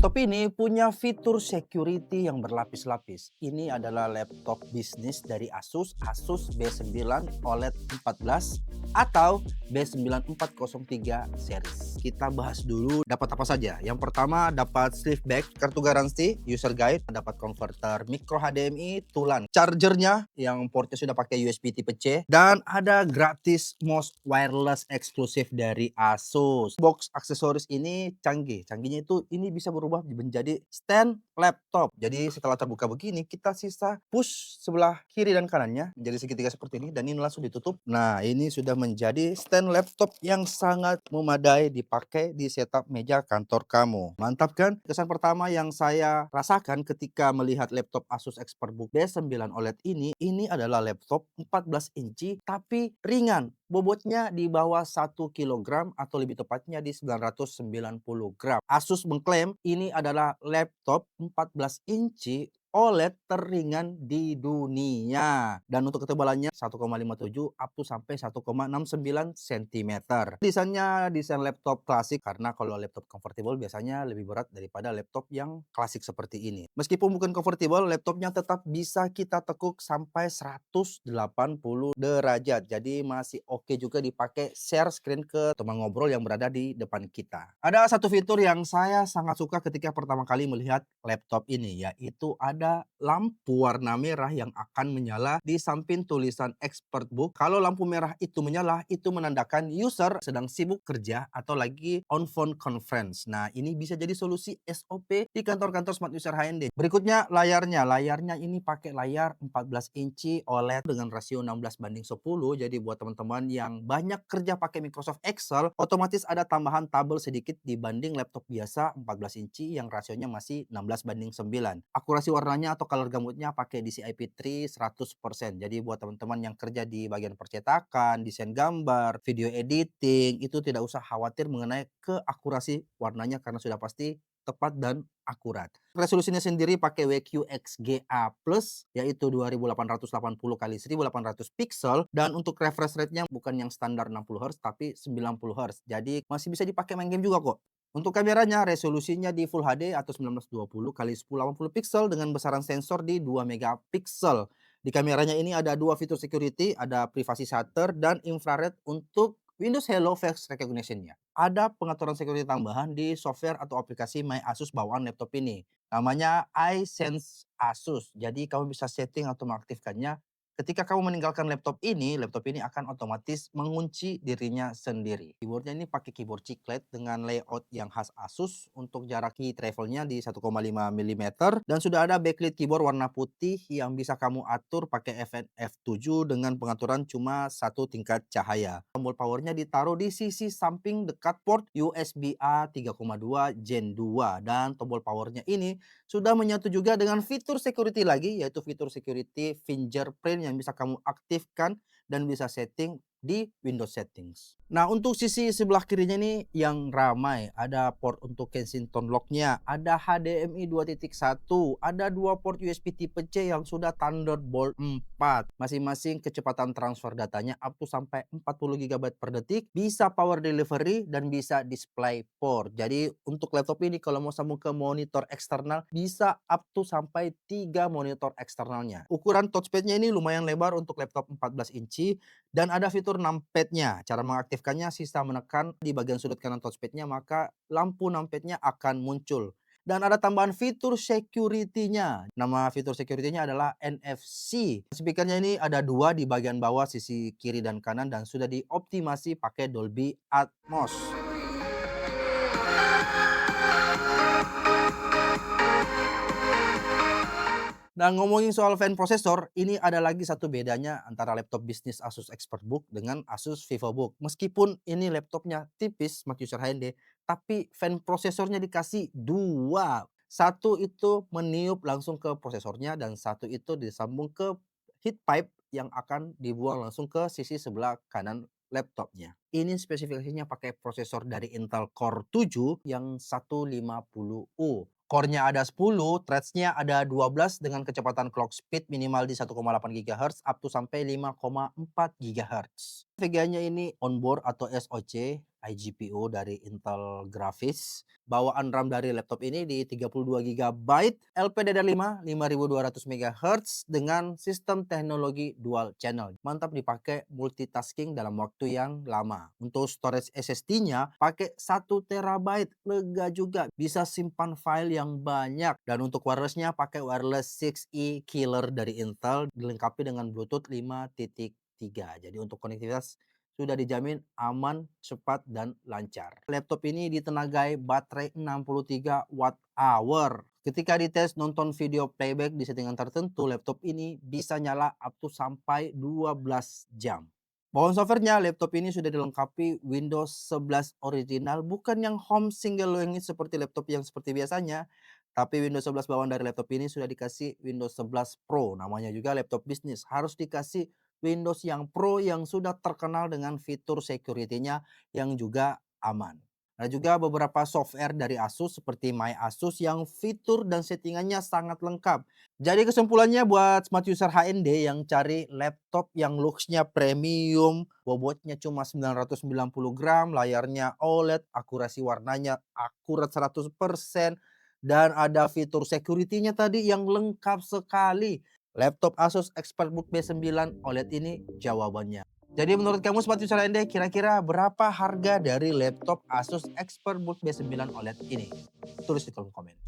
Laptop ini punya fitur security yang berlapis-lapis. Ini adalah laptop bisnis dari Asus B9 OLED 14 atau B9403 series. Kita bahas dulu dapat apa saja. Yang pertama dapat sleeve bag, kartu garansi, user guide, dapat converter micro HDMI, tulan, chargernya yang portnya sudah pakai USB tipe C, dan ada gratis mouse wireless eksklusif dari Asus. Box aksesoris ini canggih. Canggihnya itu ini bisa berubah menjadi stand laptop. Jadi setelah terbuka begini, kita sisa push sebelah kiri dan kanannya menjadi segitiga seperti ini dan ini langsung ditutup. Nah, ini sudah menjadi stand laptop yang sangat memadai dipakai di setup meja kantor kamu. Mantap kan? Kesan pertama yang saya rasakan ketika melihat laptop Asus ExpertBook B9 OLED ini adalah laptop 14 inci tapi ringan. Bobotnya di bawah 1 kilogram atau lebih tepatnya di 990 gram. Asus mengklaim ini adalah laptop 14 inci OLED teringan di dunia. Dan untuk ketebalannya 1,57 up to sampai 1,69 cm. Desainnya desain laptop klasik karena kalau laptop convertible biasanya lebih berat daripada laptop yang klasik seperti ini. Meskipun bukan convertible, laptopnya tetap bisa kita tekuk sampai 180 derajat. Jadi masih oke juga dipakai share screen ke teman ngobrol yang berada di depan kita. Ada satu fitur yang saya sangat suka ketika pertama kali melihat laptop ini, yaitu ada lampu warna merah yang akan menyala di samping tulisan ExpertBook. Kalau lampu merah itu menyala, itu menandakan user sedang sibuk kerja atau lagi on phone conference. Nah, ini bisa jadi solusi SOP di kantor-kantor smart user HND. Berikutnya layarnya. Layarnya ini pakai layar 14 inci OLED dengan rasio 16:10. Jadi buat teman-teman yang banyak kerja pakai Microsoft Excel, otomatis ada tambahan tabel sedikit dibanding laptop biasa 14 inci yang rasionya masih 16:9. Akurasi warnanya atau color gamutnya pakai DCI P3 100%. Jadi buat teman-teman yang kerja di bagian percetakan, desain gambar, video editing, itu tidak usah khawatir mengenai keakurasi warnanya karena sudah pasti tepat dan akurat. Resolusinya sendiri pakai WQXGA+, yaitu 2880 kali 1800 pixel, dan untuk refresh rate-nya bukan yang standar 60 Hz tapi 90 Hz. Jadi masih bisa dipakai main game juga kok. Untuk kameranya, resolusinya di Full HD atau 1920 kali 1080 pixel dengan besaran sensor di 2 megapiksel. Di kameranya ini ada dua fitur security, ada privasi shutter dan infrared untuk Windows Hello Face Recognition-nya. Ada pengaturan security tambahan di software atau aplikasi My Asus bawaan laptop ini. Namanya iSense Asus. Jadi kamu bisa setting atau mengaktifkannya. Ketika kamu meninggalkan laptop ini akan otomatis mengunci dirinya sendiri. Keyboardnya ini pakai keyboard chiclet dengan layout yang khas Asus. Untuk jarak key travelnya di 1,5 mm. Dan sudah ada backlit keyboard warna putih yang bisa kamu atur pakai FN F7 dengan pengaturan cuma satu tingkat cahaya. Tombol powernya ditaruh di sisi samping dekat port USB-A 3,2 Gen 2. Dan tombol powernya ini sudah menyatu juga dengan fitur security lagi, yaitu fitur security fingerprint yang bisa kamu aktifkan dan bisa setting di Windows Settings. Nah, untuk sisi sebelah kirinya nih yang ramai, ada port untuk Kensington lock-nya, ada HDMI 2.1, ada dua port USB tipe C yang sudah Thunderbolt 4. Masing-masing kecepatan transfer datanya up to sampai 40 GB per detik, bisa power delivery dan bisa display port. Jadi untuk laptop ini kalau mau sambung ke monitor eksternal bisa up to sampai 3 monitor eksternalnya. Ukuran touchpad-nya ini lumayan lebar untuk laptop 14 inci dan ada fitur numpad-nya. Cara mengaktifkannya sisa menekan di bagian sudut kanan touchpad-nya maka lampu numpad-nya akan muncul. Dan ada tambahan fitur security-nya. Nama fitur security-nya adalah NFC. Speaker-nya ini ada dua di bagian bawah sisi kiri dan kanan dan sudah dioptimasi pakai Dolby Atmos. Nah, ngomongin soal fan prosesor, ini ada lagi satu bedanya antara laptop bisnis Asus ExpertBook dengan Asus VivoBook. Meskipun ini laptopnya tipis, Smart User HND, tapi fan prosesornya dikasih dua. Satu itu meniup langsung ke prosesornya dan satu itu disambung ke heat pipe yang akan dibuang langsung ke sisi sebelah kanan laptopnya. Ini spesifikasinya pakai prosesor dari Intel Core 7 yang 150U. Core-nya ada 10, threads-nya ada 12 dengan kecepatan clock speed minimal di 1,8 GHz up to sampai 5,4 GHz. VGA-nya ini onboard atau SoC, iGPU dari Intel Graphics. Bawaan RAM dari laptop ini di 32 GB, LPDDR5 5200 MHz dengan sistem teknologi dual channel. Mantap dipakai multitasking dalam waktu yang lama. Untuk storage SSD-nya pakai 1 TB, lega juga, bisa simpan file yang banyak. Dan untuk wireless-nya pakai wireless 6E killer dari Intel dilengkapi dengan Bluetooth 5.3. Jadi untuk konektivitas sudah dijamin aman, cepat, dan lancar. Laptop ini ditenagai baterai 63 watt hour. Ketika dites nonton video playback di settingan tertentu, laptop ini bisa nyala up to sampai 12 jam. Bawaan softwarenya, laptop ini sudah dilengkapi Windows 11 original, bukan yang home single unit seperti laptop yang seperti biasanya. Tapi Windows 11 bawaan dari laptop ini sudah dikasih Windows 11 Pro. Namanya juga laptop bisnis, harus dikasih Windows yang Pro yang sudah terkenal dengan fitur security-nya yang juga aman. Ada juga beberapa software dari Asus seperti My Asus yang fitur dan settingannya sangat lengkap. Jadi kesimpulannya buat smart user HND yang cari laptop yang looks-nya premium, bobotnya cuma 990 gram, layarnya OLED, akurasi warnanya akurat 100%, dan ada fitur security-nya tadi yang lengkap sekali. Laptop Asus ExpertBook B9 OLED ini jawabannya. Jadi menurut kamu Smart User Anda kira-kira berapa harga dari laptop Asus ExpertBook B9 OLED ini? Tulis di kolom komen.